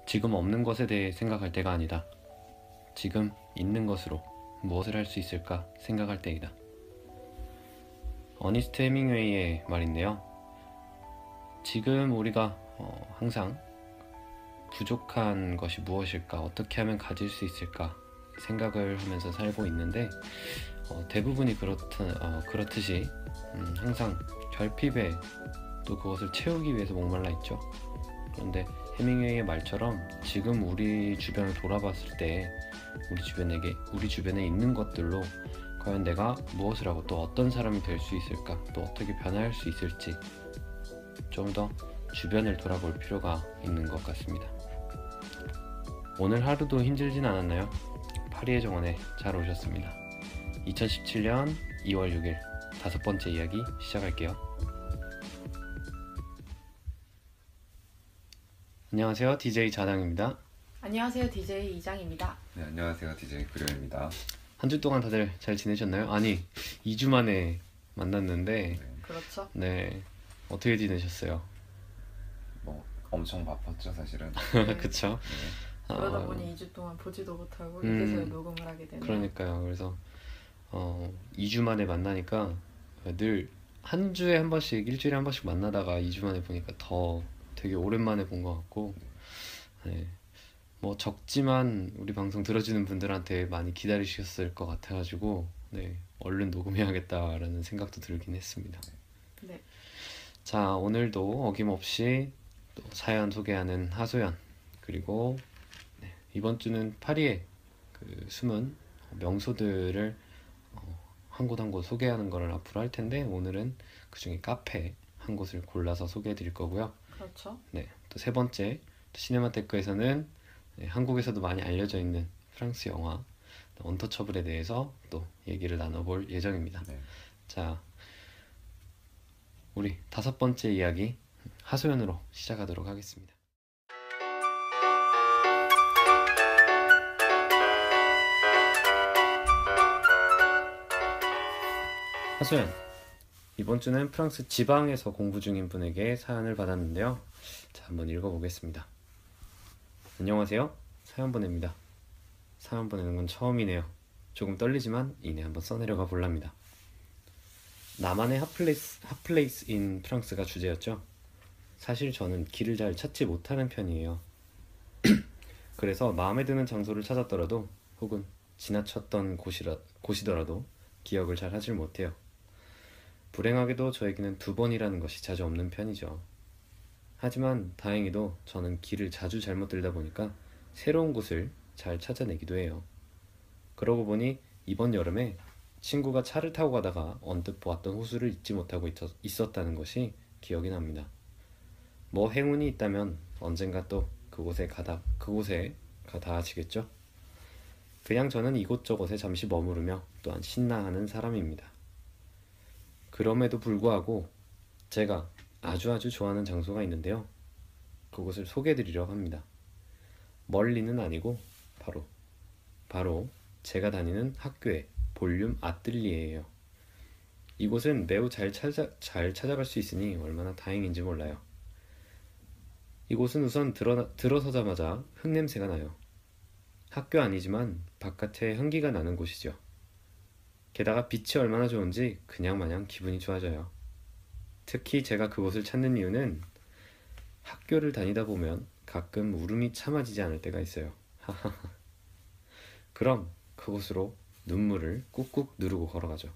지금 없는 것에 대해 생각할 때가 아니다. 지금 있는 것으로 무엇을 할 수 있을까 생각할 때이다. 어니스트 해밍웨이의 말인데요. 지금 우리가 항상 부족한 것이 무엇일까, 어떻게 하면 가질 수 있을까 생각을 하면서 살고 있는데 대부분이 그렇듯이 항상 결핍에 또 그것을 채우기 위해서 목말라 있죠. 그런데 해밍웨이의 말처럼 지금 우리 주변을 돌아봤을 때 우리 주변에 있는 것들로 과연 내가 무엇을 하고 또 어떤 사람이 될 수 있을까, 또 어떻게 변화할 수 있을지 좀 더 주변을 돌아볼 필요가 있는 것 같습니다. 오늘 하루도 힘들진 않았나요? 파리의 정원에 잘 오셨습니다. 2017년 2월 6일 5번째 이야기 시작할게요. 안녕하세요, DJ 자당입니다. 안녕하세요, DJ 이장입니다. 네, 안녕하세요. DJ 구룡입니다. 한 주 동안 다들 잘 지내셨나요? 아니, 2주 만에 만났는데 그렇죠. 네, 어떻게 지내셨어요? 뭐 엄청 바빴죠, 사실은. 네. 그쵸? 네. 그러다 보니 2주 동안 보지도 못하고 이제서야 녹음을 하게 되네요. 그러니까요. 그래서 2주 만에 만나니까 늘 한 주에 한 번씩, 일주일에 한 번씩 만나다가 2주 만에 보니까 더 되게 오랜만에 본 것 같고, 네. 뭐 적지만 우리 방송 들어주는 분들한테 많이 기다리셨을 것 같아가지고 네, 얼른 녹음해야겠다라는 생각도 들긴 했습니다. 네. 자, 오늘도 어김없이 또 사연 소개하는 하소연, 그리고 이번 주는 파리의 그 숨은 명소들을 한 곳 한 곳 소개하는 거를 앞으로 할 텐데, 오늘은 그 중에 카페 한 곳을 골라서 소개해 드릴 거고요. 그렇죠. 네, 또 세 번째 시네마테크에서는 한국에서도 많이 알려져 있는 프랑스 영화 언터처블에 대해서 또 얘기를 나눠볼 예정입니다. 네. 자, 우리 5번째 이야기 하소연으로 시작하도록 하겠습니다. 하소연. 이번 주는 프랑스 지방에서 공부 중인 분에게 사연을 받았는데요. 자, 한번 읽어보겠습니다. 안녕하세요. 사연 보냅니다. 사연 보내는 건 처음이네요. 조금 떨리지만 이내 한번 써내려가 볼랍니다. 나만의 핫플레이스인 프랑스가 주제였죠. 사실 저는 길을 잘 찾지 못하는 편이에요. 그래서 마음에 드는 장소를 찾았더라도 혹은 지나쳤던 곳이더라도 기억을 잘 하질 못해요. 불행하게도 저에게는 2번이라는 것이 자주 없는 편이죠. 하지만 다행히도 저는 길을 자주 잘못 들다 보니까 새로운 곳을 잘 찾아내기도 해요. 그러고 보니 이번 여름에 친구가 차를 타고 가다가 언뜻 보았던 호수를 잊지 못하고 있었다는 것이 기억이 납니다. 뭐 행운이 있다면 언젠가 또 그곳에 가 닿아지겠죠? 그냥 저는 이곳저곳에 잠시 머무르며 또한 신나하는 사람입니다. 그럼에도 불구하고 제가 아주 좋아하는 장소가 있는데요. 그곳을 소개해드리려고 합니다. 멀리는 아니고 바로 제가 다니는 학교의 볼륨 아뜰리에예요. 이곳은 매우 잘 찾아갈 수 있으니 얼마나 다행인지 몰라요. 이곳은 우선 들어서자마자 흙냄새가 나요. 학교 아니지만 바깥에 향기가 나는 곳이죠. 게다가 빛이 얼마나 좋은지 그냥 마냥 기분이 좋아져요. 특히 제가 그곳을 찾는 이유는 학교를 다니다 보면 가끔 울음이 참아지지 않을 때가 있어요. 그럼 그곳으로 눈물을 꾹꾹 누르고 걸어가죠.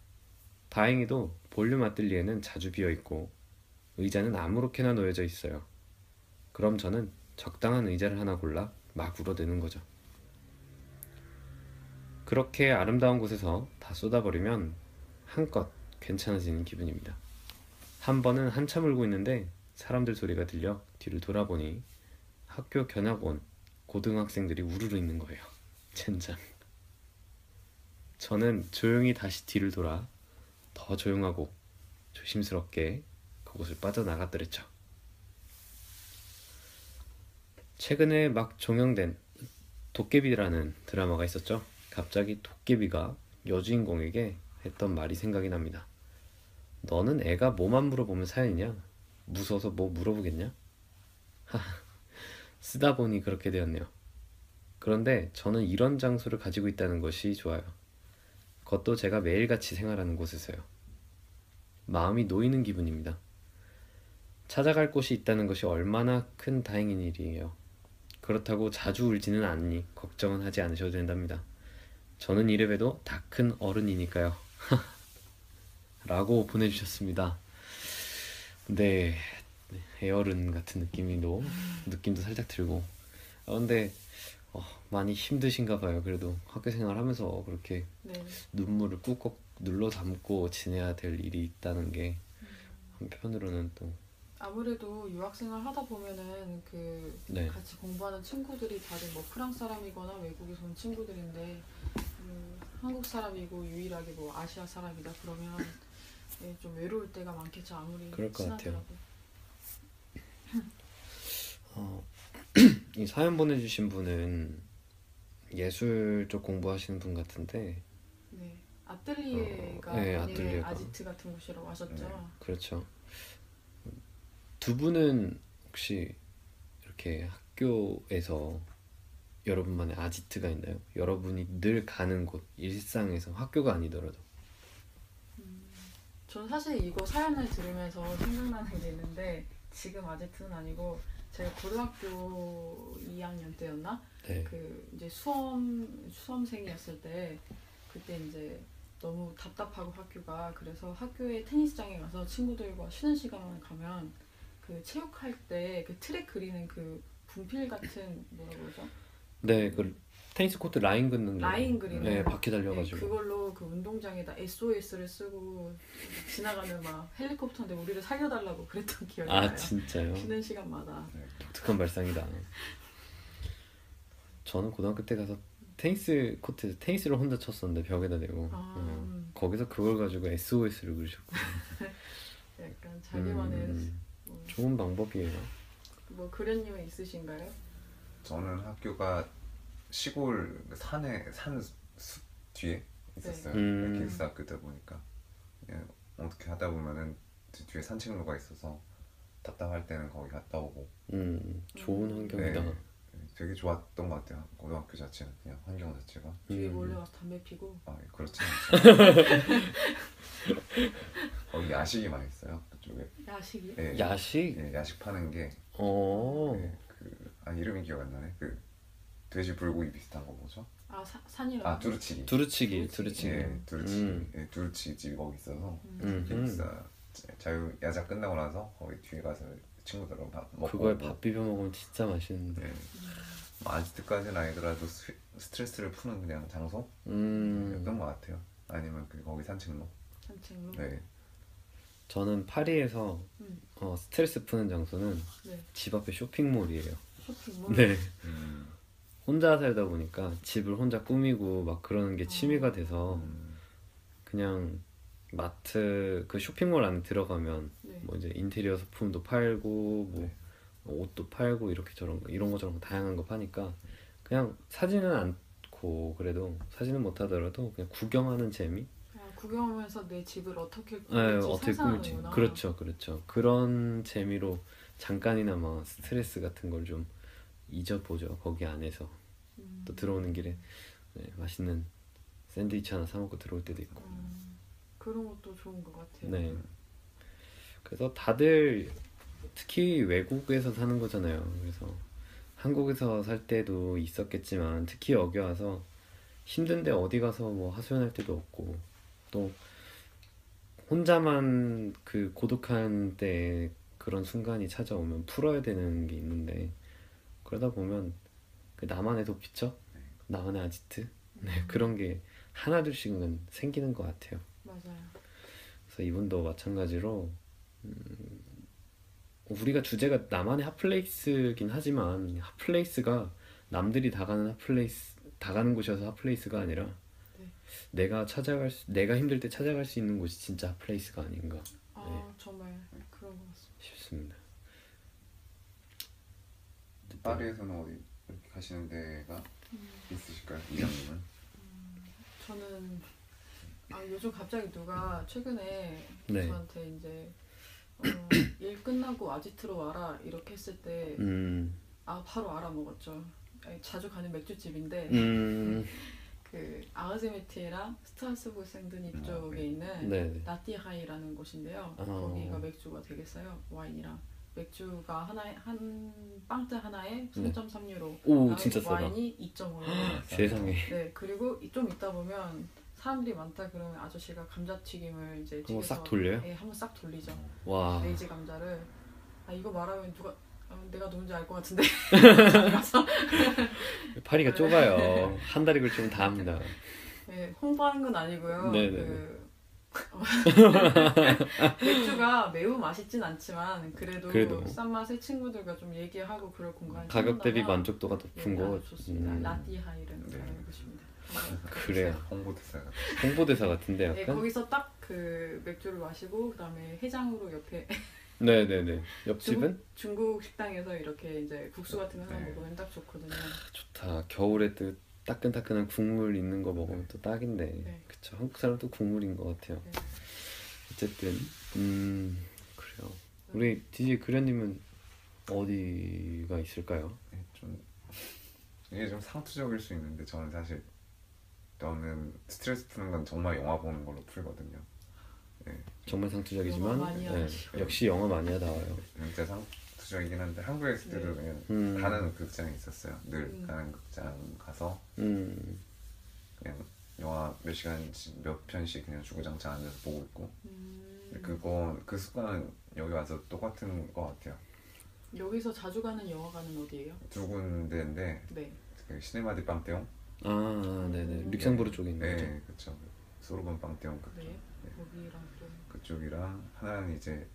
다행히도 볼륨 아뜰리에는 자주 비어있고 의자는 아무렇게나 놓여져 있어요. 그럼 저는 적당한 의자를 하나 골라 막 울어대는 거죠. 그렇게 아름다운 곳에서 다 쏟아버리면 한껏 괜찮아지는 기분입니다. 한 번은 한참 울고 있는데 사람들 소리가 들려 뒤를 돌아보니 학교 견학 온 고등학생들이 우르르 있는 거예요. 젠장. 저는 조용히 다시 뒤를 돌아 더 조용하고 조심스럽게 그곳을 빠져나갔더랬죠. 최근에 막 종영된 도깨비라는 드라마가 있었죠. 갑자기 도깨비가 여주인공에게 했던 말이 생각이 납니다. 너는 애가 뭐만 물어보면 사연이냐? 무서워서 뭐 물어보겠냐? 쓰다 보니 그렇게 되었네요. 그런데 저는 이런 장소를 가지고 있다는 것이 좋아요. 그것도 제가 매일같이 생활하는 곳에서요. 마음이 놓이는 기분입니다. 찾아갈 곳이 있다는 것이 얼마나 큰 다행인 일이에요. 그렇다고 자주 울지는 않으니 걱정은 하지 않으셔도 된답니다. 저는 이래봬도 다 큰 어른이니까요. 라고 보내주셨습니다. 네, 애어른 같은 느낌도 살짝 들고. 근데 많이 힘드신가 봐요. 그래도 학교 생활하면서 그렇게 네. 눈물을 꾹꾹 눌러 담고 지내야 될 일이 있다는 게 한편으로는 또 아무래도 유학생활 하다 보면은 그 네. 같이 공부하는 친구들이 다들 뭐 프랑스 사람이거나 외국에서 온 친구들인데 한국 사람이고 유일하게 뭐 아시아 사람이다 그러면 예, 좀 외로울 때가 많겠죠. 아무리 그럴 것 같아요. 친하더라도. 이 사연 보내주신 분은 예술 쪽 공부하시는 분 같은데 네. 아뜰리에가 네, 만약에 아뜰리에가. 아지트 같은 곳이라고 하셨죠. 네. 그렇죠. 두 분은 혹시 이렇게 학교에서 여러분만의 아지트가 있나요? 여러분이 늘 가는 곳, 일상에서 학교가 아니더라도. 저는 사실 이거 사연을 들으면서 생각나는 게 있는데 지금 아지트는 아니고 제가 고등학교 2학년 때였나? 네. 그 이제 수험생이었을 때 그때 이제 너무 답답하고 학교가 그래서 학교에 테니스장에 가서 친구들과 쉬는 시간에 가면 그 체육할 때 그 트랙 그리는 그 분필 같은 뭐라고 그러죠? 네, 그 테니스 코트 라인 긋는 거. 라인 그리는 네, 바퀴 네, 달려가지고. 그걸로 그 운동장에다 SOS를 쓰고 지나가는 막 헬리콥터인데 우리를 살려달라고 그랬던 기억이 나요. 아, 진짜요? 쉬는 시간마다. 네. 독특한 발상이다. 저는 고등학교 때 가서 테니스 코트에서 테니스를 혼자 쳤었는데 벽에다 대고 거기서 그걸 가지고 SOS를 그리셨고. 약간 자기만의 뭐, 좋은 방법이에요. 뭐 그런 이유 있으신가요? 저는 학교가 시골 산숲 뒤에 있었어요. 네. 기숙사 학교다 보니까 그냥 어떻게 하다 보면은 뒤에 산책로가 있어서 답답할 때는 거기 갔다 오고. 좋은 환경이다. 네. 되게 좋았던 것 같아요. 고등학교 자체는 그냥 환경 자체가. 뒤에 몰래 가서 담배 피고. 그렇지 않죠. 거기 야식이 많이 있어요. 그쪽에. 야식이? 네. 야식? 네, 야식 파는 게 어. 이름이 기억 안 나네. 그 돼지 불고기 비슷한 거 뭐죠? 산이라고? 두루치기. 두루치기. 네, 두루치기. 네, 두루치기 집이 거기 있어서 기숙사 자유 야자 끝나고 나서 거기 뒤에 가서 친구들하고 밥 먹고 그거에 밥 비벼 먹으면 진짜 맛있는데. 네. 아직까지는 아니더라도 스트레스를 푸는 그냥 장소였던 것 같아요. 아니면 거기 산책로. 산책로? 네. 저는 파리에서 스트레스 푸는 장소는 네. 집 앞에 쇼핑몰이에요. 쇼핑몰? 네. 혼자 살다 보니까 집을 혼자 꾸미고 막 그러는 게 취미가 돼서 그냥 마트 그 쇼핑몰 안에 들어가면 네. 뭐 이제 인테리어 소품도 팔고 뭐 네. 옷도 팔고 이렇게 저런 거 이런 거 저런 거 다양한 거 파니까 그냥 사지는 않고 그래도 사지는 못하더라도 그냥 구경하는 재미? 구경하면서 내 집을 어떻게 네, 꾸밀지 어떻게 꾸밀지. 상상하는구나. 그렇죠. 그런 재미로 잠깐이나마 스트레스 같은 걸 좀 잊어보죠. 거기 안에서. 또 들어오는 길에 맛있는 샌드위치 하나 사 먹고 들어올 때도 있고. 그런 것도 좋은 것 같아요. 네. 그래서 다들 특히 외국에서 사는 거잖아요. 그래서 한국에서 살 때도 있었겠지만 특히 여기 와서 힘든데 어디 가서 뭐 하소연할 때도 없고 또 혼자만 그 고독한 때 그런 순간이 찾아오면 풀어야 되는 게 있는데 그러다 보면 그 나만의 도피처? 나만의 아지트? 네, 그런 게 하나둘씩은 생기는 것 같아요. 맞아요. 그래서 이분도 마찬가지로 우리가 주제가 나만의 핫플레이스긴 하지만 핫플레이스가 남들이 다 가는 곳이어서 핫플레이스가 아니라 내가 힘들 때 찾아갈 수 있는 곳이 진짜 핫플레이스가 아닌가 정말 그런 것 같습니다. 싶습니다. 파리에서는 어디 이렇게 가시는 데가 있으실까요? 이장님은? 저는 요즘 갑자기 누가 최근에 네. 저한테 이제 일 끝나고 아지트로 와라 이렇게 했을 때 바로 알아먹었죠. 자주 가는 맥주집인데 그 아흐제메티에랑 스트라스부르생드니 쪽에 있는 네네. 나티하이라는 곳인데요. 거기가 맥주가 되게 싸요. 와인이랑 맥주가 한 빵째 하나에 3.3유로. 오 진짜 싸다. 와인이 2.5유로. 세상에. 네, 그리고 좀 있다 보면 사람들이 많다 그러면 아저씨가 감자튀김을 이제 한번 집에서 싹 돌려요? 네, 한번 싹 돌리죠. 와. 레이지 감자를. 이거 말하면 내가 누군지 알 것 같은데. 파리가 좁아요. 한 달이 걸치면 다 합니다. 네, 홍보하는 건 아니고요. 네네네. 맥주가 매우 맛있진 않지만 그래도. 싼 맛에 친구들과 좀 얘기하고 그럴 공간을 가격 대비 찾는다면 만족도가 높은 거. 좋습니다. 라띠하이라는 곳입니다. 그래요. 홍보대사 같은. 홍보대사 같은데 네, 약간. 거기서 딱 그 맥주를 마시고 그다음에 해장으로 옆에 네네네. 옆집은 중국 식당에서 이렇게 이제 국수 같은 거 하나 네. 먹으면 딱 좋거든요. 좋다. 겨울에 또 따끈따끈한 국물 있는 거 먹으면 또 딱인데. 네. 그쵸. 한국 사람도 국물인 것 같아요. 네. 어쨌든 그래요. 우리 DJ 그려님은 어디가 있을까요? 네, 좀 이게 좀 상투적일 수 있는데 저는 사실 스트레스 푸는 건 정말 영화 보는 걸로 풀거든요. 네, 정말 상투적이지만 영화 많이 하시고. 역시 영화 많이 나와요. 진짜 상투적이긴 한데 한국에 있을 때도 그냥 가는 극장이 있었어요. 늘 가는 극장 가서 음. 그냥 영화 몇 시간씩 몇 편씩 그냥 주구장창 앉아서 보고 있고 그 습관은 여기 와서 똑같은 것 같아요. 여기서 자주 가는 영화관은 어디예요? 두 군데인데 네. 그 시네마 디 빵테옹. 네네. 릭상보르 쪽에 있는 거죠. 네, 그렇죠. 소르본 빵테옹 그쪽. 네. 거기랑 좀 그쪽이랑 하나는 이제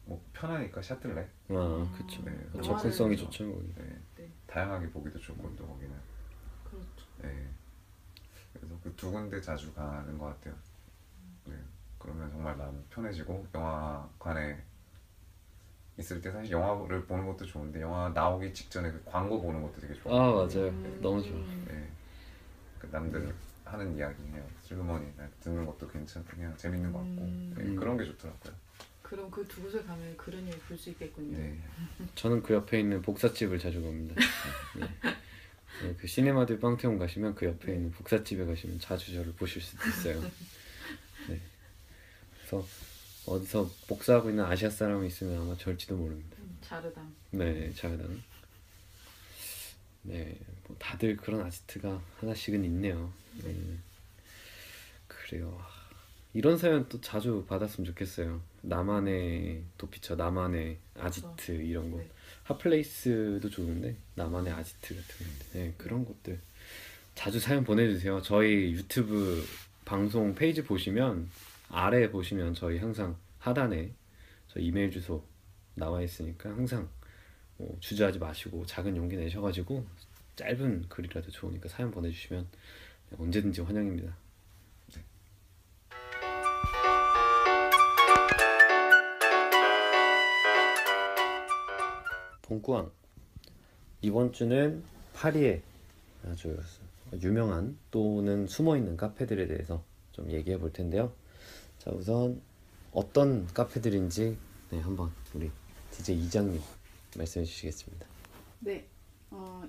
뭐 편하니까 샤틀레. 그쵸. 네, 접근성이 영화를- 좋죠 거기. 네. 네. 다양하게 보기도 좋고 또 거기는. 그렇죠. 네. 그래서 그 두 군데 자주 가는 것 같아요. 네. 그러면 정말 마음 편해지고 영화관에 있을 때 사실 영화를 보는 것도 좋은데 영화 나오기 직전에 그 광고 보는 것도 되게 좋아요. 맞아요. 너무 좋아. 네. 그 남들 하는 이야기 그냥 슬그머니 듣는 것도 그냥 재밌는 것 같고 네, 그런 게 좋더라고요. 그럼 그 두 곳에 가면 그런일 볼 수 있겠군요. 네. 저는 그 옆에 있는 복사집을 자주 갑니다. 네. 네, 그 시네마드 빵테온 가시면 그 옆에 있는 복사집에 가시면 자주 저를 보실 수도 있어요. 네. 그래서 어디서 복사하고 있는 아시아 사람이 있으면 아마 절지도 모릅니다. 자르담. 네, 자유당. 네, 뭐 다들 그런 아지트가 하나씩은 있네요. 그래요. 이런 사연 또 자주 받았으면 좋겠어요. 나만의 도피처, 나만의 아지트 이런 거. 네. 핫플레이스도 좋은데 나만의 아지트 같은 건데 네, 그런 것들 자주 사연 보내주세요. 저희 유튜브 방송 페이지 보시면 아래 보시면 저희 항상 하단에 저 이메일 주소 나와 있으니까 항상 주저하지 마시고 작은 용기 내셔가지고 짧은 글이라도 좋으니까 사연 보내주시면 언제든지 환영입니다. 봉구왕 이번 주는 파리의 아주 유명한 또는 숨어있는 카페들에 대해서 좀 얘기해 볼 텐데요. 자, 우선 어떤 카페들인지 한번 우리 DJ 이장님 말씀해 주시겠습니다. 네.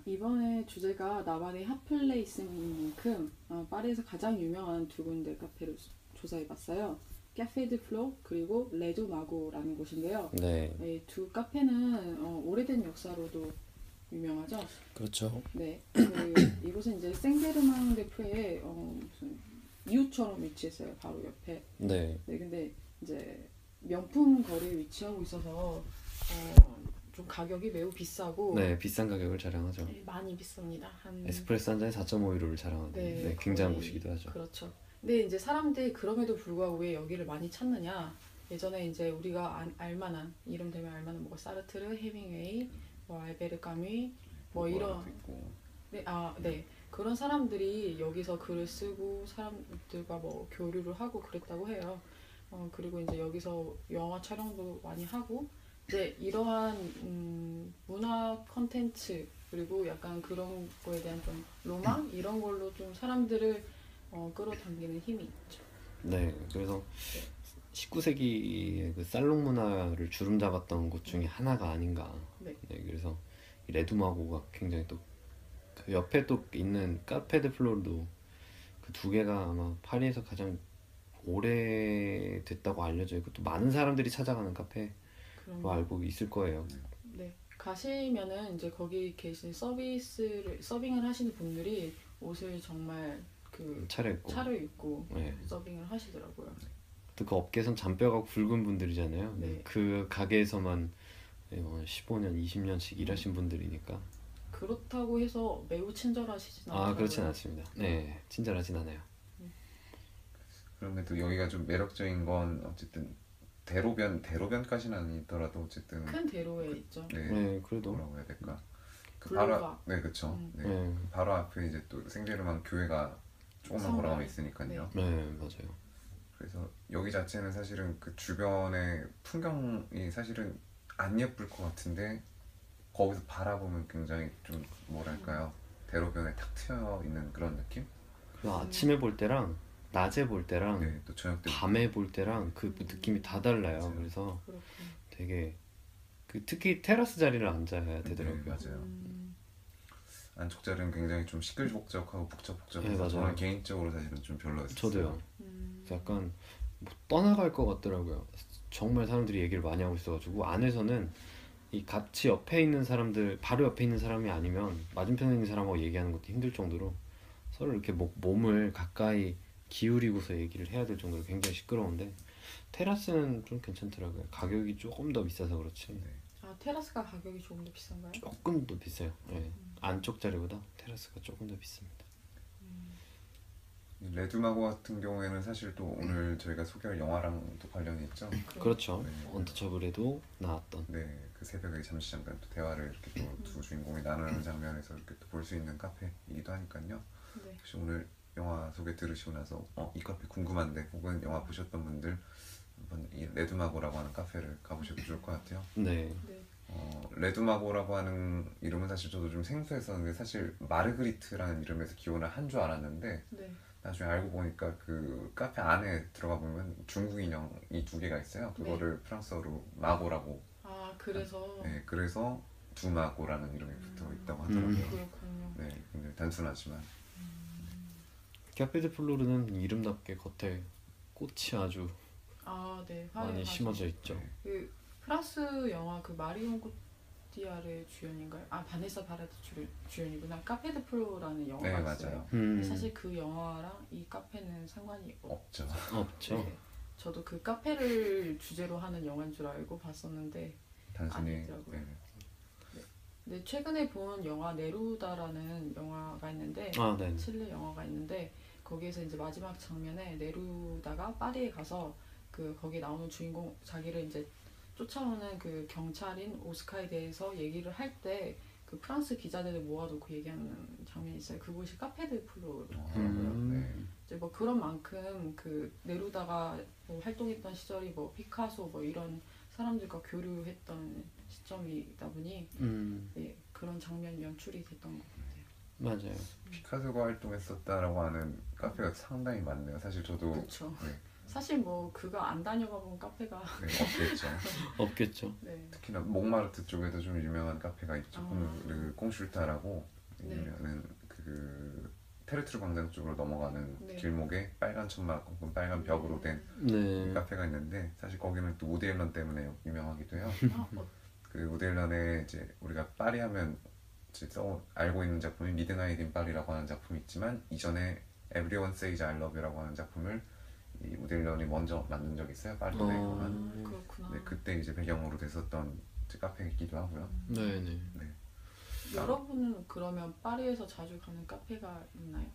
이번에 주제가 나만의 핫플레이스인 만큼 파리에서 가장 유명한 두 군데 카페를 조사해봤어요. 카페 드 플로 그리고 레도 마고라는 곳인데요. 네. 이 두 카페는 오래된 역사로도 유명하죠. 그렇죠. 네. 이곳은 이제 생제르맹-데-프레의 무슨 이웃처럼 위치했어요. 바로 옆에. 네. 네. 근데 이제 명품 거리에 위치하고 있어서 좀 가격이 매우 비싸고 네, 비싼 가격을 자랑하죠. 네, 많이 비쌉니다. 에스프레소 한 잔에 4.5유로를 자랑하는 네, 굉장한 거의 곳이기도 하죠. 그렇죠. 근데 이제 사람들이 그럼에도 불구하고 왜 여기를 많이 찾느냐? 예전에 이제 우리가 알만한 이름 되면 알만한 뭐가 사르트르, 헤밍웨이, 뭐 알베르 까뮈, 뭐 이런 있고. 네 그런 사람들이 여기서 글을 쓰고 사람들과 뭐 교류를 하고 그랬다고 해요. 그리고 이제 여기서 영화 촬영도 많이 하고 이제 이러한 문화 컨텐츠 그리고 약간 그런 거에 대한 좀 로망 이런 걸로 좀 사람들을 끌어당기는 힘이 있죠. 네, 그래서 19세기의 그 살롱 문화를 주름 잡았던 곳 중에 하나가 아닌가. 네. 네, 그래서 레두마고가 굉장히 또 그 옆에 또 있는 카페 드 플로르도 그 두 개가 아마 파리에서 가장 오래됐다고 알려져 있고 또 많은 사람들이 찾아가는 카페로 그럼 알고 있을 거예요. 네, 가시면은 이제 거기 계신 서빙을 하시는 분들이 옷을 정말 그 차려입고. 차려입고 네. 서빙을 하시더라고요. 또 그 업계에선 잔뼈가 굵은 분들이잖아요. 네. 그 가게에서만 15년, 20년씩 일하신 분들이니까. 그렇다고 해서 매우 친절하시진 않더라고요. 그렇진 않습니다. 네, 친절하진 않아요. 그럼에도 여기가 좀 매력적인 건 어쨌든 대로변까지는 아니더라도 어쨌든 큰 대로에 있죠. 네, 네, 그래도. 뭐라고 해야 될까? 그 블루가. 바로 네, 그쵸. 네. 네, 바로 앞에 이제 또 생제르맹 교회가 조금만 성당. 걸어가면 있으니까요. 네, 맞아요. 그래서 여기 자체는 사실은 그 주변의 풍경이 사실은 안 예쁠 것 같은데 거기서 바라보면 굉장히 좀 뭐랄까요? 대로변에 탁 트여 있는 그런 느낌? 그 아침에 볼 때랑 낮에 볼 때랑 네, 또 저녁 때 밤에 볼 때랑 그 느낌이 다 달라요. 맞아요. 그래서 그렇군요. 되게 그 특히 테라스 자리를 앉아야 네, 되더라고요. 맞아요. 음, 안쪽 자리는 굉장히 좀 시끌벅적하고 복잡복잡해서 네, 맞아요. 저는 개인적으로 사실은 좀 별로였어요. 저도요. 음, 그래서 약간 뭐 떠나갈 것 같더라고요. 정말 사람들이 얘기를 많이 하고 있어가지고 안에서는 이 같이 옆에 있는 사람들 바로 옆에 있는 사람이 아니면 맞은편에 있는 사람하고 얘기하는 것도 힘들 정도로 서로 이렇게 몸을 가까이 기울이고서 얘기를 해야 될 정도로 굉장히 시끄러운데 테라스는 좀 괜찮더라고요. 가격이 조금 더 비싸서 그렇지. 네. 아, 테라스가 가격이 조금 더 비싼가요? 조금 더 비싸요. 예. 안쪽 자리보다 테라스가 조금 더 비쌉니다. 이 레드마고 같은 경우에는 사실 또 오늘 저희가 소개할 영화랑 또 관련이 있죠. 그렇죠. 네. 언터처블에도 나왔던. 네, 그 새벽에 잠시 잠깐 또 대화를 이렇게 또 두 주인공이 나누는 장면에서 이렇게 또 볼 수 있는 카페이기도 하니까요. 네. 혹시 오늘 영화 소개 들으시고 나서 이 카페 궁금한데 혹은 영화 보셨던 분들 한번 이 레드마고라고 하는 카페를 가보셔도 좋을 것 같아요. 네. 네. 레드마고라고 하는 이름은 사실 저도 좀 생소했었는데 사실 마르그리트라는 이름에서 기원을 한 줄 알았는데 네. 나중에 알고 보니까 그 카페 안에 들어가 보면 중국 인형이 두 개가 있어요. 그거를 프랑스어로 마고라고. 아, 그래서 네, 그래서 두마고라는 이름이 붙어 있다고 하더라고요. 그렇군요. 네, 굉장히 단순하지만 카페드 플로르는 이름답게 겉에 꽃이 아주 아, 네. 많이 화려하죠. 심어져 있죠. 네. 그 프랑스 영화 그 마리옹 코티아르의 주연인가요? 아, 바네사 파라디 주연이구나. 카페 드 플로라는 영화가 네, 있어요. 맞아요. 근데 사실 그 영화랑 이 카페는 상관이 없죠. 없죠. 네. 저도 그 카페를 주제로 하는 영화인 줄 알고 봤었는데 단순히 아니더라고요. 네. 네, 최근에 본 영화 네루다라는 영화가 있는데 네. 칠레 영화가 있는데 거기에서 이제 마지막 장면에 네루다가 파리에 가서 그 거기 나오는 주인공 자기를 이제 쫓아오는 그 경찰인 오스카에 대해서 얘기를 할 때 그 프랑스 기자들을 모아놓고 얘기하는 장면이 있어요. 그곳이 카페드 플로라고요. 네. 이제 뭐 그런 만큼 그 네루다가 뭐 활동했던 시절이 뭐 피카소 뭐 이런 사람들과 교류했던 시점이다 보니 네, 그런 장면 연출이 됐던 것 같아요. 맞아요. 피카소가 활동했었다라고 하는 카페가 상당히 많네요. 사실 저도 그렇죠. 네, 사실 뭐 그가 안 다녀가 본 카페가 네, 없겠죠. 없겠죠. 네. 특히나 몽마르트 쪽에도 좀 유명한 카페가 있죠. 아. 그 꽁슐타라고 네. 유명한 그 테르트르 광장 쪽으로 넘어가는 네. 길목에 빨간 천막 혹은 빨간 벽으로 된 네. 카페가 있는데 사실 거기는 또 우디 앨런 때문에 유명하기도 해요. 아, 그 우디 앨런의 이제 우리가 파리 하면 이제 알고 있는 작품이 미드나잇 인 파리라고 하는 작품이 있지만 이전에 Everyone Says I Love You라고 하는 작품을 이 우디 앨런이 먼저 만든 적이 있어요. 파리에 관한. 그렇구나. 네, 그때 이제 배경으로 됐었던 이제 카페이기도 하고요. 네네. 네. 여러분은 그러면 파리에서 자주 가는 카페가 있나요?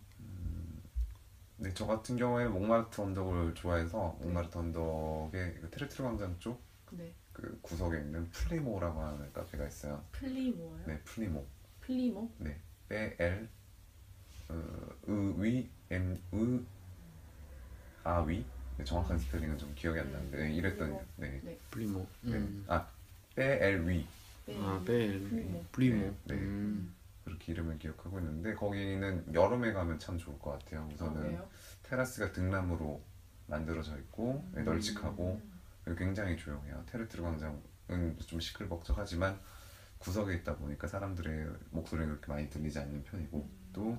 네, 저 같은 경우에는 몽마르트 언덕을 좋아해서 네. 몽마르트 언덕의 그 테르트르 광장 쪽 네. 그 구석에 있는 플리모라고 하는 카페가 있어요. 플리모요? 네, 플리모. 플리모? 네, P-L 의위 M 아위. 네, 정확한 스펠링은 좀 기억이 안 나는데 네, 이랬던 네. 네. 플리모. 네. 아, P-L-위 벨. 플리모. 플리모. 네, 네. 그렇게 이름을 기억하고 있는데 거기는 여름에 가면 참 좋을 것 같아요. 우선은 왜요? 테라스가 등나무로 만들어져 있고 네, 널찍하고 그리고 굉장히 조용해요. 테르트르 광장은 좀 시끌벅적하지만 구석에 있다 보니까 사람들의 목소리가 그렇게 많이 들리지 않는 편이고 또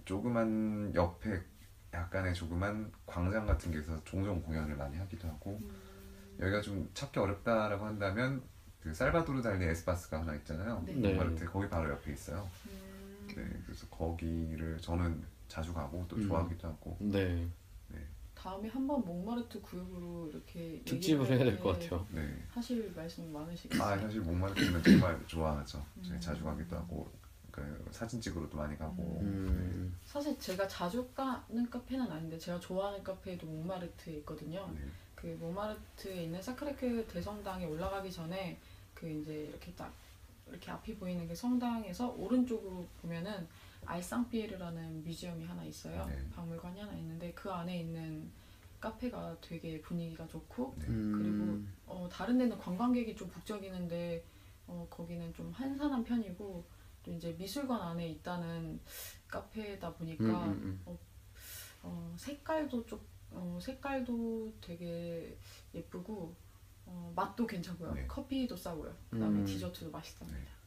조그만 옆에 약간의 조그만 광장 같은 데서 종종 공연을 많이 하기도 하고 여기가 좀 찾기 어렵다라고 한다면 그 살바도르 달리 에스파스가 하나 있잖아요. 네. 네. 몽마르트 거기 바로 옆에 있어요. 네, 그래서 거기를 저는 자주 가고 또 좋아하기도 하고 네. 다음에 한번 몽마르트 구역으로 이렇게 특집을 얘기를 해야 할 될 것 때 같아요. 네. 하실 말씀 많으시겠어요. 아 사실 몽마르트는 정말 좋아하죠. 제가 자주 가기도 하고 그 사진 찍으러도 많이 가고 사실 제가 자주 가는 카페는 아닌데 제가 좋아하는 카페도 몽마르트에 있거든요. 네. 그 몽마르트에 있는 사크레크 대성당에 올라가기 전에 그 이제 이렇게 딱 이렇게 앞이 보이는 그 성당에서 오른쪽으로 보면은 알상피에르라는 뮤지엄이 하나 있어요. 네. 박물관이 하나 있는데 그 안에 있는 카페가 되게 분위기가 좋고 네. 그리고 다른 데는 관광객이 좀 북적이는데 거기는 좀 한산한 편이고 또 이제 미술관 안에 있다는 카페다 보니까 색깔도 되게 예쁘고 맛도 괜찮고요. 네. 커피도 싸고요. 그다음에 디저트도 맛있답니다.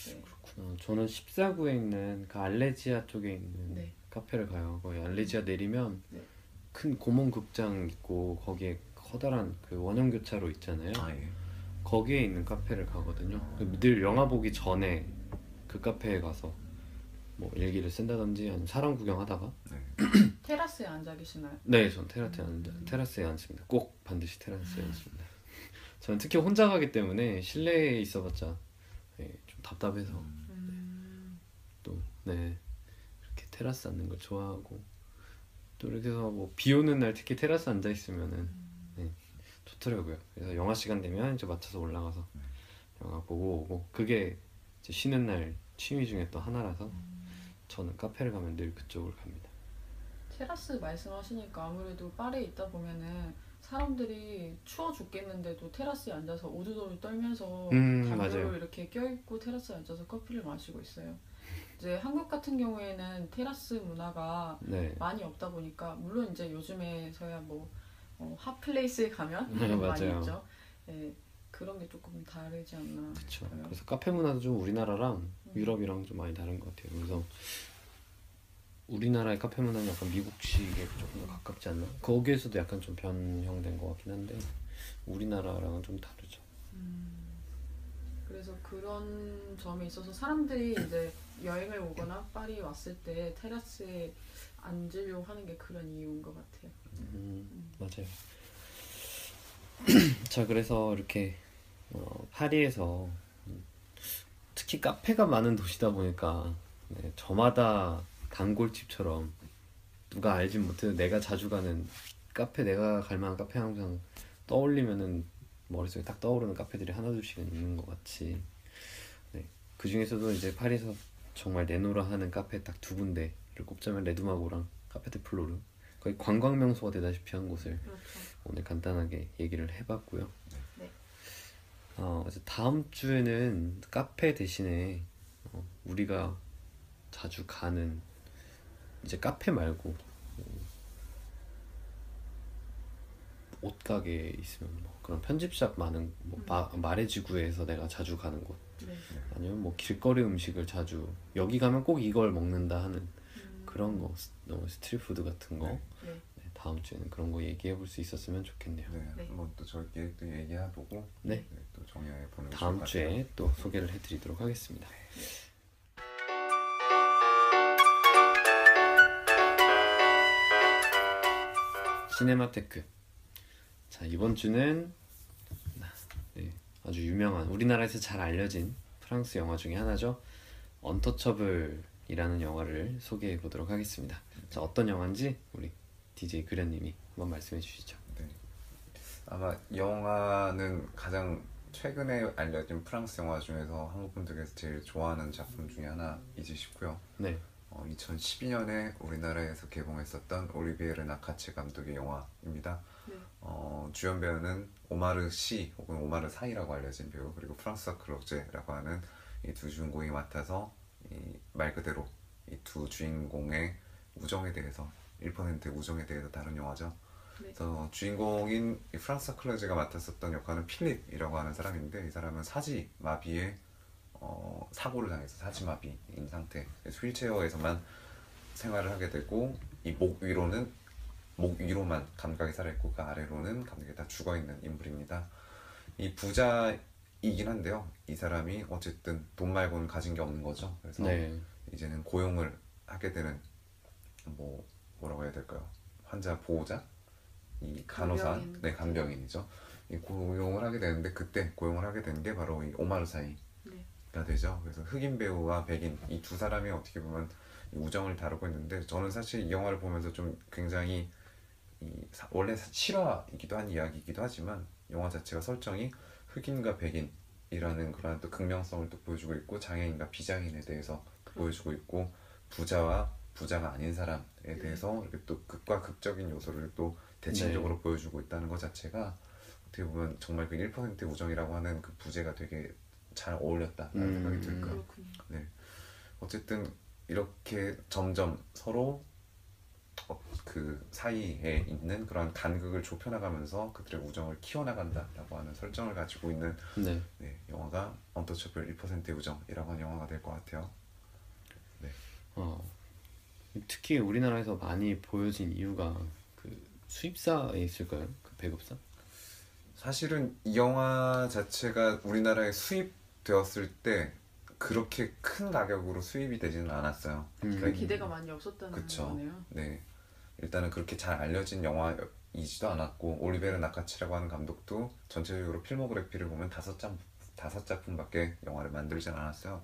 네. 그렇구나. 저는 14구에 있는 그 알레지아 쪽에 있는 네. 카페를 가요. 거기 알레지아 내리면 네. 큰 고문 극장 있고 거기에 커다란 그 원형 교차로 있잖아요. 아 예. 거기에 있는 카페를 가거든요. 늘 영화 보기 전에 그 카페에 가서 뭐 일기를 쓴다든지 아니면 사람 구경하다가 테라스에 앉아 계시나요? 네, 전 테라스에 앉습니다. 꼭 반드시 테라스에 앉습니다. 저는 특히 혼자 가기 때문에 실내에 있어봤자 좀 답답해서 또 네, 이렇게 테라스 앉는 걸 좋아하고 또 이렇게 해서 뭐 비 오는 날 특히 테라스 앉아 있으면은 좋더라고요. 그래서 영화 시간 되면 이제 맞춰서 올라가서 영화 보고 오고 그게 이제 쉬는 날 취미 중에 또 하나라서 저는 카페를 가면 늘 그쪽을 갑니다. 테라스 말씀하시니까 아무래도 파리에 있다 보면은 사람들이 추워 죽겠는데도 테라스에 앉아서 오두도를 떨면서 담요를 맞아요. 이렇게 껴입고 테라스에 앉아서 커피를 마시고 있어요. 이제 한국 같은 경우에는 테라스 문화가 네, 많이 없다 보니까 물론 이제 요즘에서야 뭐 핫플레이스에 가면 네, 많이 맞아요. 있죠. 예, 그런 게 조금 다르지 않나 그렇죠. 싶어요. 그래서 카페 문화도 좀 우리나라랑 유럽이랑 좀 많이 다른 것 같아요. 그래서 우리나라의 카페 문화는 약간 미국식에 조금 더 가깝지 않나? 거기에서도 약간 좀 변형된 것 같긴 한데 우리나라랑은 좀 다르죠. 그래서 그런 점에 있어서 사람들이 이제 여행을 오거나 파리 왔을 때 테라스에 앉으려고 하는 게 그런 이유인 것 같아요. 맞아요. 자, 그래서 이렇게 파리에서 특히 카페가 많은 도시다 보니까 저마다 단골집처럼 누가 알진 못해도 내가 자주 가는 카페, 내가 갈 만한 카페 항상 떠올리면은 머릿속에 딱 떠오르는 카페들이 하나둘씩은 있는 것 같이 그 중에서도 이제 파리에서 정말 내노라 하는 카페 딱 두 군데를 꼽자면 레두마고랑 카페 드 플로르 거의 관광 명소가 되다시피 한 곳을 그렇죠. 오늘 간단하게 얘기를 해봤고요. 네. 이제 다음 주에는 카페 대신에 우리가 자주 가는 이제 카페 말고 옷가게 있으면 뭐 그런 편집샵 많은 뭐 마레지구에서 내가 자주 가는 곳 네. 아니면 뭐 길거리 음식을 자주 여기 가면 꼭 이걸 먹는다 하는 그런 거 스트리트푸드 같은 거 네. 네. 다음 주에는 그런 거 얘기해 볼 수 있었으면 좋겠네요. 네. 네. 한번 또 저희끼리 또 얘기해보고 네. 또 정리해 보는 다음 주에 또 소개를 해드리도록 하겠습니다. 시네마테크. 자, 이번 주는 아주 유명한 우리나라에서 잘 알려진 프랑스 영화 중에 하나죠. 언터처블이라는 영화를 소개해 보도록 하겠습니다. 자, 어떤 영화인지 우리 DJ 그련님이 한번 말씀해 주시죠. 네. 아마 영화는 가장 최근에 알려진 프랑스 영화 중에서 한국 분들께서 제일 좋아하는 작품 중에 하나이지 싶고요. 네. 2012년에 우리나라에서 개봉했었던 올리비에 르나카츠 감독의 영화입니다. 네. 주연 배우는 오마르 시 혹은 오마르 사이라고 알려진 배우 그리고 프랑스와 클로제라고 하는 이 두 주인공이 맡아서 말 그대로 이 두 주인공의 우정에 대해서 1%의 우정에 대해서 다룬 영화죠. 네. 그래서 주인공인 이 프랑스와 클로제가 맡았었던 역할은 필립이라고 하는 사람인데 이 사람은 사지 마비의 사고를 당해서 사지마비인 상태, 그래서 휠체어에서만 생활을 하게 되고 이 목 위로만 감각이 살아있고 그 아래로는 감각이 다 죽어있는 인물입니다. 이 부자이긴 한데요. 이 사람이 어쨌든 돈 말고는 가진 게 없는 거죠. 그래서 네. 이제는 고용을 하게 되는 뭐라고 해야 될까요? 환자 보호자, 이 간호사, 간병인. 네 간병인이죠. 이 고용을 하게 되는데 그때 고용을 하게 된 게 바로 이 오마르 사이가 네. 되죠. 그래서 흑인 배우와 백인 이 두 사람이 어떻게 보면 이 우정을 다루고 있는데 저는 사실 이 영화를 보면서 좀 굉장히 원래 실화이기도 한 이야기이기도 하지만 영화 자체가 설정이 흑인과 백인이라는 그런 또 극명성을 또 보여주고 있고 장애인과 비장애인에 대해서 보여주고 있고 부자와 부자가 아닌 사람에 대해서 이렇게 또 극과 극적인 요소를 또 대칭적으로 보여주고 있다는 것 자체가 어떻게 보면 정말 그 1%의 우정이라고 하는 그 부제가 되게 잘 어울렸다라는 생각이 들고요. 그렇군요. 네. 어쨌든 이렇게 점점 서로 그 사이에 있는 그런 간극을 좁혀나가면서 그들의 우정을 키워나간다라고 하는 설정을 가지고 있는 네. 영화가 언터처블 1%의 우정이라고 하는 영화가 될 것 같아요. 특히 우리나라에서 많이 보여진 이유가 그 수입사에 있을까요? 그 배급사? 사실은 이 영화 자체가 우리나라에 수입되었을 때 그렇게 큰 가격으로 수입이 되지는 않았어요. 그 기대가 많이 없었다는 그쵸. 거네요. 네, 일단은 그렇게 잘 알려진 영화이지도 않았고 올리베르 나카치라고 하는 감독도 전체적으로 필모그래피를 보면 다섯 작품밖에 영화를 만들진 않았어요.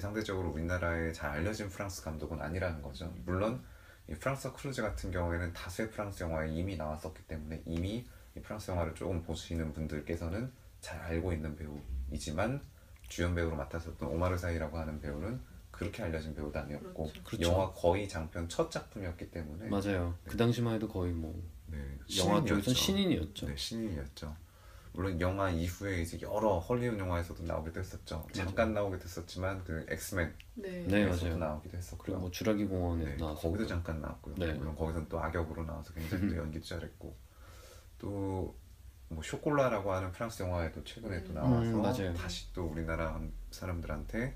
상대적으로 우리나라에 잘 알려진 프랑스 감독은 아니라는 거죠. 물론 이 프랑스 크루즈 같은 경우에는 다수의 프랑스 영화에 이미 나왔었기 때문에 이미 이 프랑스 영화를 조금 보시는 분들께서는 잘 알고 있는 배우이지만 주연 배우로 맡았었던 오마르 사이라고 하는 배우는 그렇게 알려진 배우도 아니었고 그렇죠. 영화 거의 장편 첫 작품이었기 때문에 맞아요. 그 당시만 해도 거의 뭐 네, 영화 쪽에선 신인이었죠. 신인이었죠. 네, 신인이었죠. 물론 영화 이후에 이제 여러 헐리우드 영화에서도 나오기도 했었죠. 잠깐 나오기도 했었지만 그 엑스맨에서도 네, 맞아요. 나오기도 했었고요. 그리고 뭐 주라기 공원에 네, 나왔고 거기도 잠깐 나왔고요. 네. 물론 거기서는 또 악역으로 나와서 굉장히 또 연기도 잘했고 또 뭐 쇼콜라라고 하는 프랑스 영화에도 최근에 또 나와서 맞아요. 다시 또 우리나라 사람들한테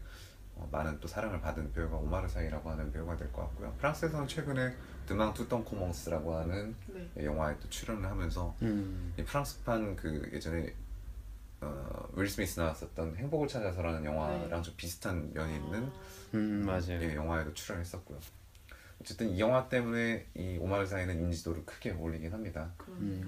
많은 또 사랑을 받은 배우가 오마르 사이라고 하는 배우가 될 것 같고요. 프랑스에서는 최근에 드망 투덩 코몽스라고 하는 영화에 또 출연을 하면서 이 프랑스판 그 예전에 윌 스미스 나왔었던 행복을 찾아서라는 영화랑 좀 비슷한 면이 있는 맞아요. 예, 영화에도 출연했었고요. 어쨌든 이 영화 때문에 이 오마르 사이는 인지도를 크게 올리긴 합니다. 네.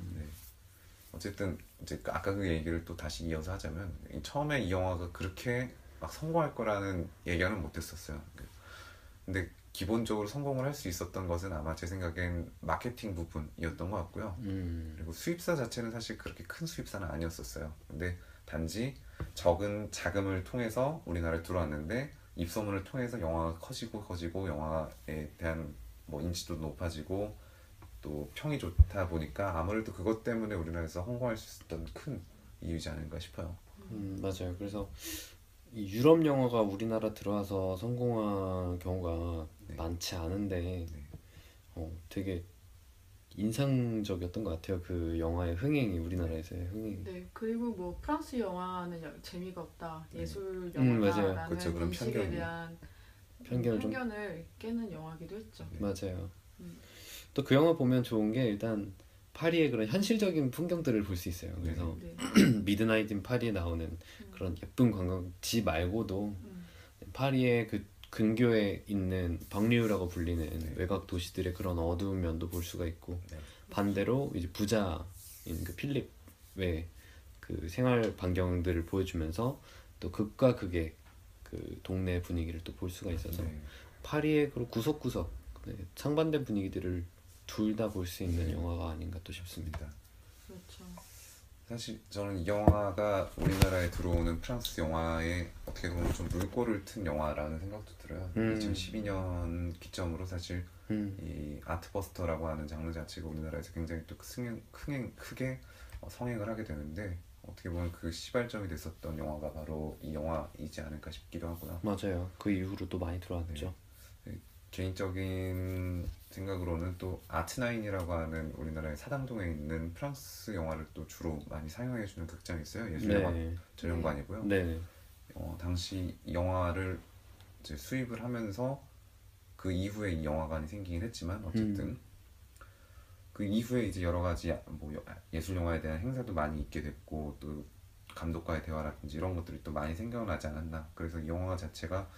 어쨌든 이제 아까 그 얘기를 또 다시 이어서 하자면 처음에 이 영화가 그렇게 막 성공할 거라는 예견은 못했었어요. 근데 기본적으로 성공을 할 수 있었던 것은 아마 제 생각엔 마케팅 부분이었던 것 같고요. 그리고 수입사 자체는 사실 그렇게 큰 수입사는 아니었었어요. 근데 단지 적은 자금을 통해서 우리나라에 들어왔는데 입소문을 통해서 영화가 커지고 영화에 대한 뭐 인지도 높아지고 또 평이 좋다 보니까 아무래도 그것 때문에 우리나라에서 성공할 수 있었던 큰 이유지 않을까 싶어요. 맞아요. 그래서 이 유럽 영화가 우리나라 들어와서 성공한 경우가 많지 않은데 되게 인상적이었던 것 같아요. 그 영화의 흥행이 우리나라에서의 흥행이. 네, 그리고 뭐 프랑스 영화는 재미가 없다, 예술 맞아요. 영화다라는 그렇죠. 그런 인식에 대한 편견을 깨는 영화기도 했죠. 맞아요. 또 그 영화 보면 좋은 게 일단 파리의 그런 현실적인 풍경들을 볼 수 있어요. 그래서 미드나잇 인 파리에 나오는 그런 예쁜 관광지 말고도 파리의 그 근교에 있는 방리우라고 불리는 외곽 도시들의 그런 어두운 면도 볼 수가 있고 반대로 이제 부자인 그 필립의 그 생활 반경들을 보여주면서 또 극과 극의 그 동네 분위기를 또 볼 수가 있어서 파리의 그 구석구석 상반된 분위기들을 둘 다 볼 수 있는 영화가 아닌가 또 싶습니다. 그렇죠. 사실 저는 이 영화가 우리나라에 들어오는 프랑스 영화에 어떻게 보면 좀 물꼬를 튼 영화라는 생각도 들어요. 2012년 기점으로 사실 이 아트버스터라고 하는 장르 자체가 우리나라에서 굉장히 또 크게 성행을 하게 되는데 어떻게 보면 그 시발점이 됐었던 영화가 바로 이 영화이지 않을까 싶기도 하고요. 맞아요. 그 이후로 또 많이 들어왔죠. 개인적인 생각으로는 또 아트나인이라고 하는 우리나라의 사당동에 있는 프랑스 영화를 또 주로 많이 상영해주는 극장이 있어요. 예술영화 전용관이고요. 당시 이 영화를 이제 수입을 하면서 그 이후에 이 영화관이 생기긴 했지만 어쨌든 그 이후에 이제 여러 가지 뭐 예술 영화에 대한 행사도 많이 있게 됐고 또 감독과의 대화라든지 이런 것들이 또 많이 생겨나지 않았나. 그래서 이 영화 자체가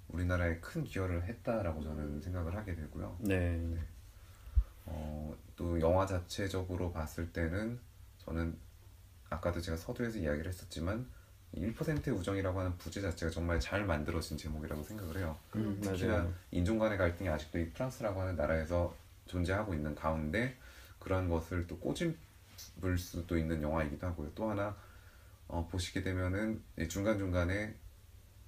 우리나라에 큰 기여를 했다라고 저는 생각을 하게 되고요. 네. 또 영화 자체적으로 봤을 때는 저는 아까도 제가 서두에서 이야기를 했었지만 1%의 우정이라고 하는 부제 자체가 정말 잘 만들어진 제목이라고 생각을 해요. 특히나 맞아요. 인종 간의 갈등이 아직도 이 프랑스라고 하는 나라에서 존재하고 있는 가운데 그런 것을 또 꼬집을 수도 있는 영화이기도 하고요. 또 하나 보시게 되면은 중간중간에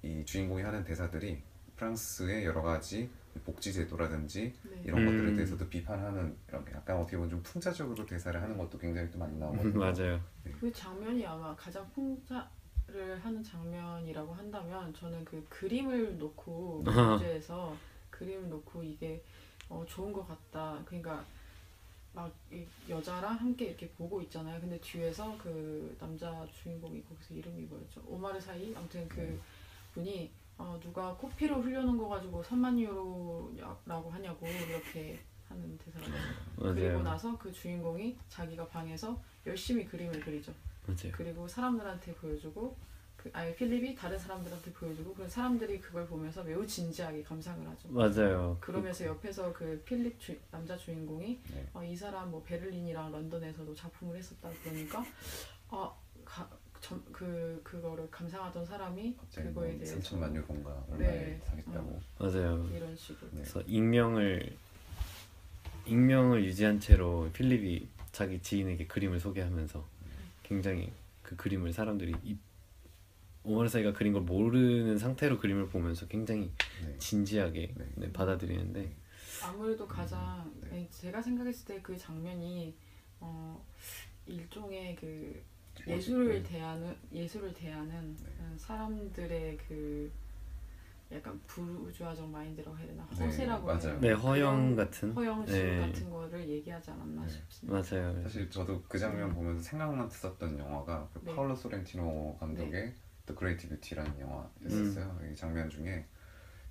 이 주인공이 하는 대사들이 프랑스의 여러 가지 복지 제도라든지 네. 이런 것들에 대해서도 비판하는 이렇게 약간 어떻게 보면 좀 풍자적으로 대사를 하는 것도 굉장히 또 많이 나오거든요. 맞아요. 그 장면이 아마 가장 풍자를 하는 장면이라고 한다면 저는 그 그림을 놓고 문제에서 그림을 놓고 이게 좋은 것 같다. 그러니까 막 이 여자랑 함께 이렇게 보고 있잖아요. 근데 뒤에서 그 남자 주인공이 거기서 이름이 뭐였죠? 오마르 사이? 아무튼 그 분이 누가 코피를 흘려놓은 거 가지고 3만 유로라고 하냐고 이렇게 하는 대사가 나와요. 그리고 맞아요. 나서 그 주인공이 자기가 방에서 열심히 그림을 그리죠. 맞아요. 그리고 사람들한테 보여주고 아예 필립이 다른 사람들한테 보여주고 그 사람들이 그걸 보면서 매우 진지하게 감상을 하죠. 맞아요. 그러면서 옆에서 그 필립 남자 주인공이 네. 이 사람 뭐 베를린이랑 런던에서도 작품을 했었다 그러니까 그거를 감상하던 사람이 갑자기 뭐 그거에 대해서 3천만 유로인가 얼마에 네. 사겠다고. 맞아요. 이런 식으로 네. 그래서 익명을 유지한 채로 필립이 자기 지인에게 그림을 소개하면서 굉장히 그 그림을 사람들이 오마르사이가 그린 걸 모르는 상태로 그림을 보면서 굉장히 네. 진지하게 네. 네, 받아들이는데 아무래도 가장 네. 제가 생각했을 때 그 장면이 일종의 그 네. 예술을 대하는 네. 사람들의 그 약간 부르주아적 마인드라고 해야 되나 네, 허세라고 해야 맞아요. 되나 네, 허영 그런 같은 허영심 네. 같은 거를 얘기하지 않았나 네. 싶습니다. 맞아요. 사실 저도 그 장면 보면서 생각났었던 영화가 그 네. 파울로 소렌티노 감독의 The Great Beauty라는 영화였었어요. 이 장면 중에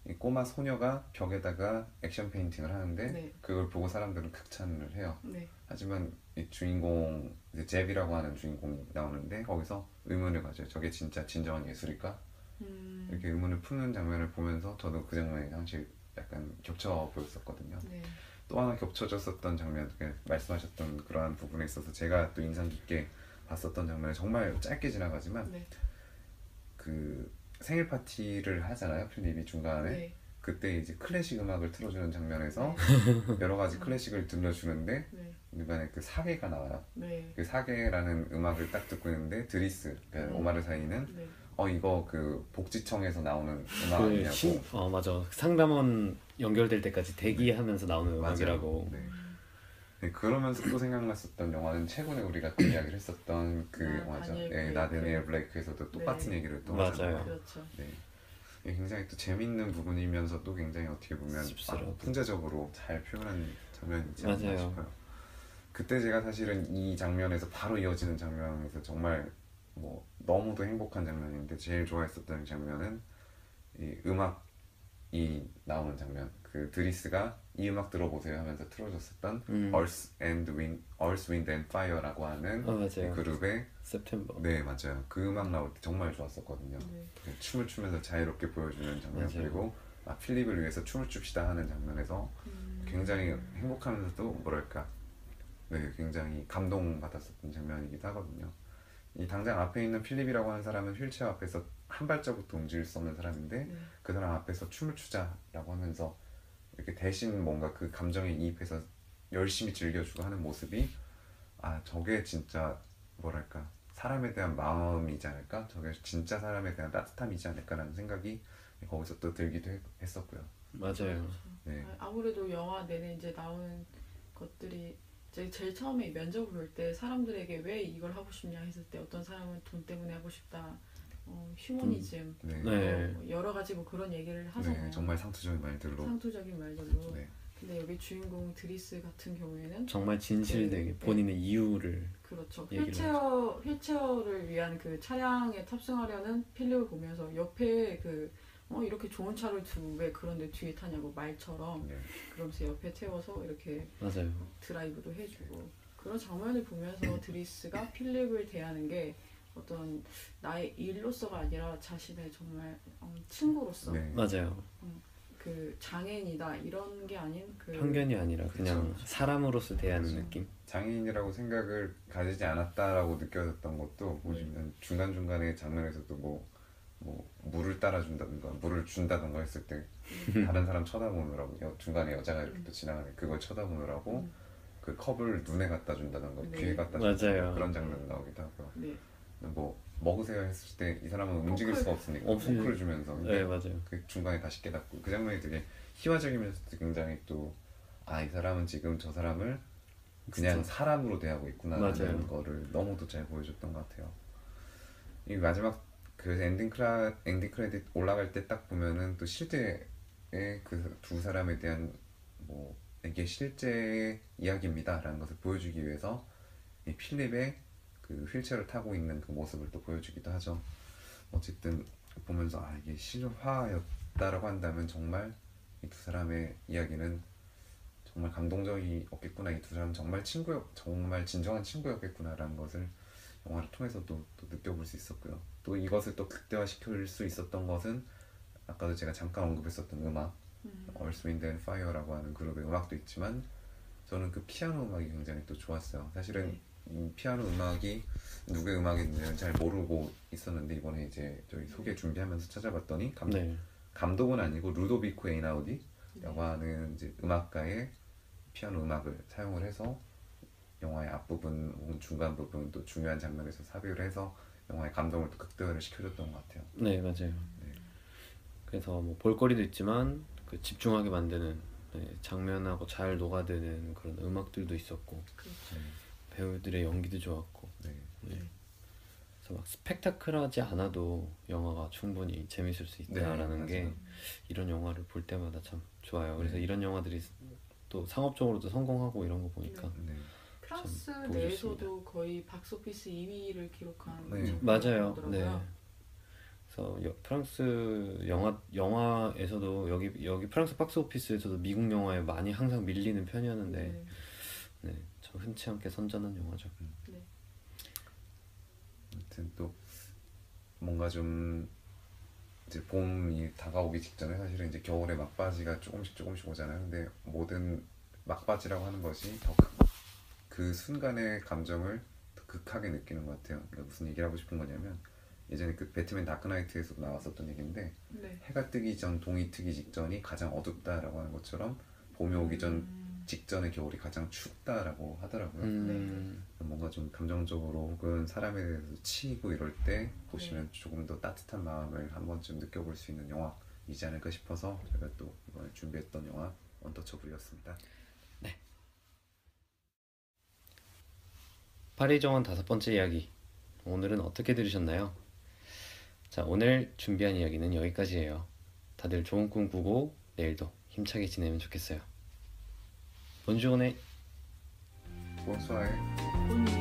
이 꼬마 소녀가 벽에다가 액션 페인팅을 하는데 네. 그걸 보고 사람들은 극찬을 해요. 네. 하지만 이 주인공 이제 잽이라고 하는 주인공이 나오는데 거기서 의문을 가져요. 저게 진짜 진정한 예술일까? 이렇게 의문을 푸는 장면을 보면서 저도 그 장면이 사실 약간 겹쳐 보였었거든요. 네. 또 하나 겹쳐졌었던 장면, 말씀하셨던 그러한 부분에 있어서 제가 또 인상 깊게 봤었던 장면은 정말 짧게 지나가지만 네. 그 생일 파티를 하잖아요, 필립이 중간에. 네. 그때 이제 클래식 음악을 틀어주는 장면에서 여러 가지 클래식을 들려주는데 네. 이번에 그 사계가 나와요. 네. 그 사계라는 음악을 딱 듣고 있는데 드리스, 그러니까 오마르 사이는 네. 이거 그 복지청에서 나오는 음악 아니냐고. 맞아. 상담원 연결될 때까지 대기하면서 나오는 음악이라고. 네. 네, 그러면서 또 생각났었던 영화는 최근에 우리가 또 이야기를 했었던 그 영화죠. 다니엘 네, 블레이크. 나 다니엘 블레이크에서도 똑같은 네. 얘기를 또 맞아요. 하잖아요. 그렇죠. 네. 이게 굉장히 또 재밌는 부분이면서도 굉장히 어떻게 보면 씁쓸하고. 풍자적으로 잘 표현한 장면이지 않나 맞아요. 싶어요. 그때 제가 사실은 이 장면에서 바로 이어지는 장면에서 정말 뭐 너무도 행복한 장면인데 제일 좋아했었던 장면은 이 음악이 나오는 장면. 그 드리스가 이 음악 들어보세요 하면서 틀어줬었던 Earth, Wind and Fire라고 하는 맞아요. 이 그룹의 September. 네 맞아요. 그 음악 나올 때 정말 좋았었거든요. 네. 춤을 추면서 자유롭게 보여주는 장면 맞아요. 그리고 필립을 위해서 춤을 춥시다 하는 장면에서 굉장히 행복하면서도 뭐랄까 굉장히 감동받았었던 장면이기도 하거든요. 이 당장 앞에 있는 필립이라고 하는 사람은 휠체어 앞에서 한 발자국도 움직일 수 없는 사람인데 네. 그 사람 앞에서 춤을 추자라고 하면서 이렇게 대신 뭔가 그 감정에 이입해서 열심히 즐겨주고 하는 모습이 저게 진짜 뭐랄까 사람에 대한 마음이지 않을까? 저게 진짜 사람에 대한 따뜻함이지 않을까라는 생각이 거기서 또 들기도 했었고요. 맞아요. 네. 아무래도 영화 내내 이제 나오는 것들이 제일 처음에 면접을 볼 때 사람들에게 왜 이걸 하고 싶냐 했을 때 어떤 사람은 돈 때문에 하고 싶다, 휴머니즘, 네. 네. 여러 가지 뭐 그런 얘기를 하잖아요. 네, 정말 상투적인 말들로. 상투적인 말들로. 네. 근데 여기 주인공 드리스 같은 경우에는 정말 진실되게 본인의 이유를 그렇죠. 얘기를 휠체어를 위한 그 차량에 탑승하려는 필립을 보면서 옆에 이렇게 좋은 차를 두고 왜 그런데 뒤에 타냐고 말처럼 네. 그러면서 옆에 태워서 이렇게 맞아요. 드라이브도 해주고 그런 장면을 보면서 드리스가 필립을 대하는 게 어떤 나의 일로서가 아니라 자신의 정말 친구로서 네. 맞아요. 그 장애인이다 이런 게 아닌 그 편견이 아니라 그냥 그쵸. 사람으로서 대하는 그쵸. 느낌. 장애인이라고 생각을 가지지 않았다라고 느껴졌던 것도 보시면 중간중간에 장면에서도 뭐 물을 따라준다든가 물을 준다든가 했을 때 다른 사람 쳐다보느라고 중간에 여자가 이렇게 또 지나가는 그걸 쳐다보느라고 그 컵을 눈에 갖다 준다든가 네. 귀에 갖다 맞아요. 준다든가 그런 장면 나오기도 하고요. 네. 뭐 먹으세요 했을 때 이 사람은 움직일 수가 없으니까 없으니- 포크를 주면서 네 근데 맞아요. 그 중간에 다시 깨닫고 그 장면이 되게 희화적이면서도 굉장히 또 이 사람은 지금 저 사람을 그냥 진짜. 사람으로 대하고 있구나라는 맞아요. 거를 너무도 잘 보여줬던 것 같아요. 이 마지막 그 엔딩 크레딧 올라갈 때 딱 보면은 또 실제의 그 두 사람에 대한 뭐 이게 실제 이야기입니다라는 것을 보여주기 위해서 이 필립의 그 휠체어를 타고 있는 그 모습을 또 보여주기도 하죠. 어쨌든 보면서 이게 실화였다라고 한다면 정말 이 두 사람의 이야기는 정말 감동적이었겠구나. 이 두 사람은 정말 정말 진정한 친구였겠구나라는 것을 영화를 통해서도 또 느껴볼 수 있었고요. 또 이것을 또 극대화시킬 수 있었던 것은 아까도 제가 잠깐 언급했었던 음악, Earth, Wind and Fire라고 하는 그룹의 음악도 있지만 저는 그 피아노 음악이 굉장히 또 좋았어요. 사실은 이 피아노 음악이 누구의 음악인지는 잘 모르고 있었는데 이번에 이제 저희 소개 준비하면서 찾아봤더니 네. 감독은 아니고 루도비코 에이나우디라고 하는 이제 음악가의 피아노 음악을 사용을 해서 영화의 앞부분 혹은 중간 부분 또 중요한 장면에서 삽입을 해서 영화의 감동을 또 극대화를 시켜줬던 것 같아요. 네 맞아요. 네. 그래서 뭐 볼거리도 있지만 그 집중하게 만드는 장면하고 잘 녹아드는 그런 음악들도 있었고 그렇죠. 배우들의 연기도 좋았고 네. 그래서 막 스펙타클하지 않아도 영화가 충분히 재밌을 수 있다라는 네, 게 맞아요. 이런 영화를 볼 때마다 참 좋아요. 그래서 네. 이런 영화들이 또 상업적으로도 성공하고 이런 거 보니까 네. 프랑스 참 보고 내에서도 거의 박스오피스 2위를 기록한 네. 맞아요. 작품이더라고요. 네. 그래서 프랑스 영화에서도 여기 프랑스 박스 오피스에서도 미국 영화에 많이 항상 밀리는 편이었는데 네. 참 흔치 않게 선전한 영화죠. 아무튼 또 뭔가 좀 이제 봄이 다가오기 직전에 사실은 이제 겨울에 막바지가 조금씩 오잖아요. 근데 모든 막바지라고 하는 것이 더 그 순간의 감정을 더 극하게 느끼는 것 같아요. 그러니까 무슨 얘기를 하고 싶은 거냐면 예전에 그 배트맨 다크나이트에서도 나왔었던 얘기인데 네. 해가 뜨기 전 동이 트기 직전이 가장 어둡다라고 하는 것처럼 봄이 오기 전 직전의 겨울이 가장 춥다라고 하더라고요. 뭔가 좀 감정적으로 혹은 사람에 대해서 치이고 이럴 때 보시면 조금 더 따뜻한 마음을 한 번쯤 느껴볼 수 있는 영화이지 않을까 싶어서 제가 또 이번에 준비했던 영화 언터처블이었습니다. 파리 정원 5번째 이야기. 오늘은 어떻게 들으셨나요? 자, 오늘 준비한 이야기는 여기까지예요. 다들 좋은 꿈 꾸고 내일도 힘차게 지내면 좋겠어요. 본주온의 본수아의 본인